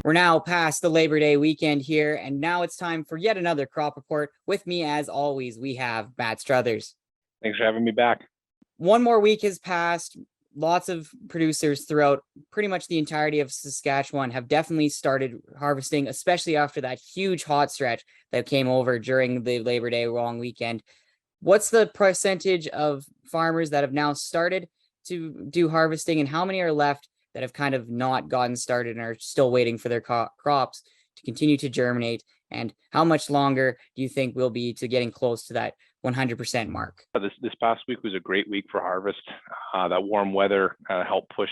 We're now past the Labor Day weekend here, and now it's time for yet another crop report. With me, as always, we have Matt Struthers. Thanks for having me back. One more week has passed. Lots of producers throughout pretty much the entirety of Saskatchewan have definitely started harvesting, especially after that huge hot stretch that came over during the Labor Day long weekend. What's the percentage of farmers that have now started to do harvesting, and how many are left that have kind of not gotten started and are still waiting for their crops to continue to germinate? And how much longer do you think we'll be to getting close to that 100% mark? This past week was a great week for harvest. That warm weather helped push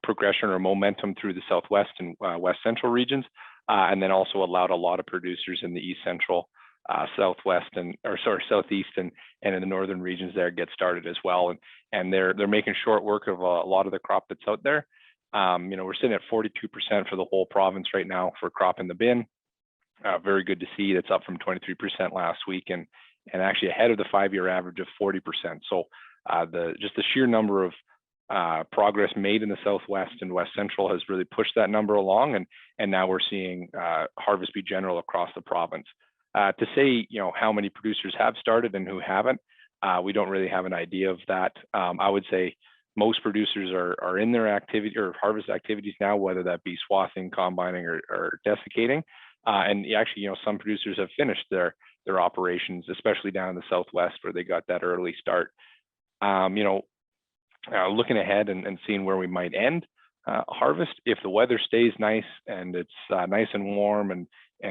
progression or momentum through the southwest and west central regions, and then also allowed a lot of producers in the east central, southwest southeast and in the northern regions there get started as well. And they're making short work of a lot of the crop that's out there. We're sitting at 42% for the whole province right now for crop in the bin. Very good to see. That's up from 23% last week and actually ahead of the 5-year average of 40%. So the sheer number of progress made in the southwest and west central has really pushed that number along, and now we're seeing harvest be general across the province. To say how many producers have started and who haven't, we don't really have an idea of that. I would say most producers are in their activity or harvest activities now, whether that be swathing, combining, or desiccating. And actually, some producers have finished their operations, especially down in the southwest where they got that early start. Looking ahead and seeing where we might end harvest, if the weather stays nice and it's nice and warm and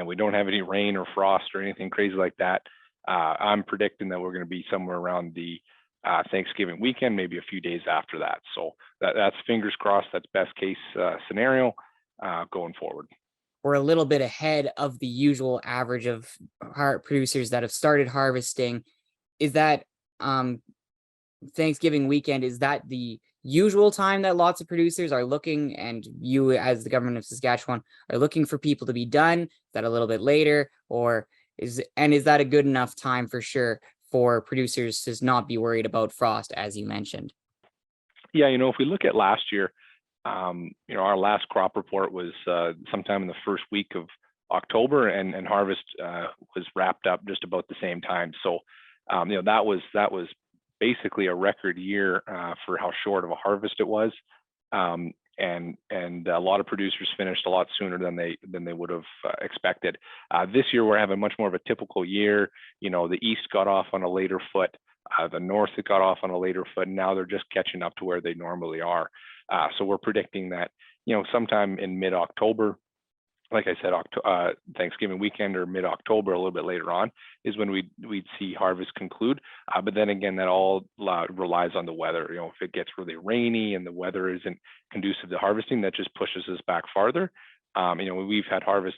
we don't have any rain or frost or anything crazy like that, I'm predicting that we're going to be somewhere around the Thanksgiving weekend, maybe a few days after that. So that's fingers crossed. That's best case scenario going forward. We're a little bit ahead of the usual average of producers that have started harvesting. Is that Thanksgiving weekend, is that the usual time that lots of producers are looking, and you as the government of Saskatchewan are looking for people to be done? Is that a little bit later, or is that a good enough time for sure for producers to not be worried about frost, as you mentioned? Yeah, if we look at last year, our last crop report was sometime in the first week of October, and harvest was wrapped up just about the same time. So, that was basically a record year for how short of a harvest it was, and a lot of producers finished a lot sooner than they would have expected. This year we're having much more of a typical year. The east got off on a later foot, the north got off on a later foot, and now they're just catching up to where they normally are. So we're predicting that sometime in mid-October, like I said, Thanksgiving weekend or mid-October, a little bit later on, is when we'd see harvest conclude. But then again, that all relies on the weather. If it gets really rainy and the weather isn't conducive to harvesting, that just pushes us back farther. We've had harvest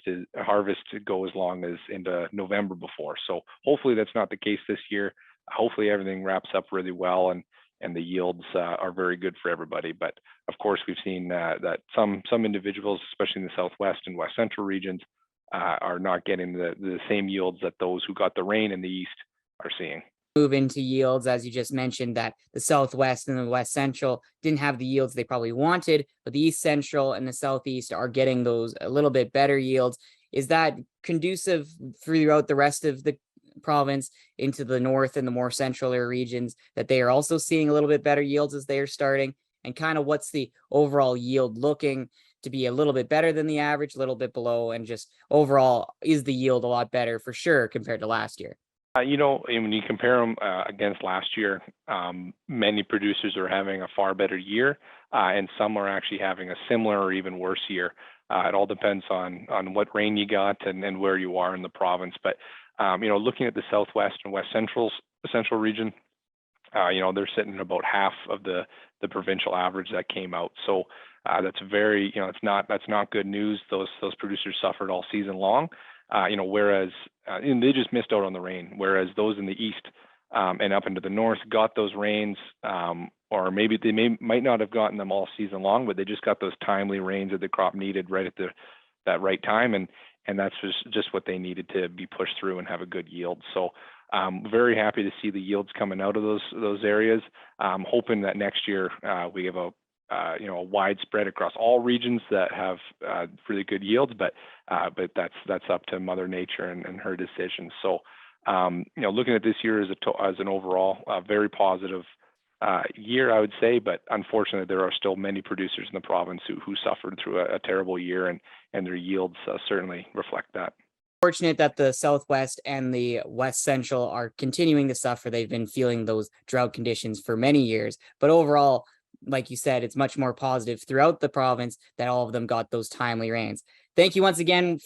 go as long as into November before. So hopefully that's not the case this year. Hopefully everything wraps up really well and the yields are very good for everybody. But of course, we've seen that some individuals, especially in the southwest and west central regions, are not getting the same yields that those who got the rain in the east are seeing. Move into yields, as you just mentioned, that the southwest and the west central didn't have the yields they probably wanted, but the east central and the southeast are getting those a little bit better yields. Is that conducive throughout the rest of the province into the north and the more central regions, that they are also seeing a little bit better yields as they are starting? And kind of what's the overall yield looking to be? A little bit better than the average, a little bit below, and just overall, is the yield a lot better for sure compared to last year? When you compare them against last year, many producers are having a far better year, and some are actually having a similar or even worse year. It all depends on what rain you got and where you are in the province. But looking at the southwest and west central region, they're sitting at about half of the provincial average that came out. So that's very, that's not good news. Those producers suffered all season long. Whereas and they just missed out on the rain. Whereas those in the east and up into the north got those rains, or maybe they might not have gotten them all season long, but they just got those timely rains that the crop needed right at that right time, and that's just what they needed to be pushed through and have a good yield. So very happy to see the yields coming out of those areas. Hoping that next year we have a a widespread across all regions that have really good yields, but that's up to Mother Nature and her decisions. So, looking at this year as an overall very positive year, I would say, but unfortunately, there are still many producers in the province who suffered through a terrible year, and their yields certainly reflect that. Fortunate that the Southwest and the West Central are continuing to suffer. They've been feeling those drought conditions for many years, but overall, like you said, it's much more positive throughout the province that all of them got those timely rains. Thank you once again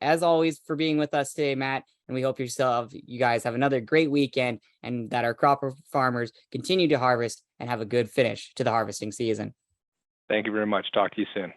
as always, for being with us today, Matt. And we hope you guys have another great weekend, and that our crop farmers continue to harvest and have a good finish to the harvesting season. Thank you very much. Talk to you soon.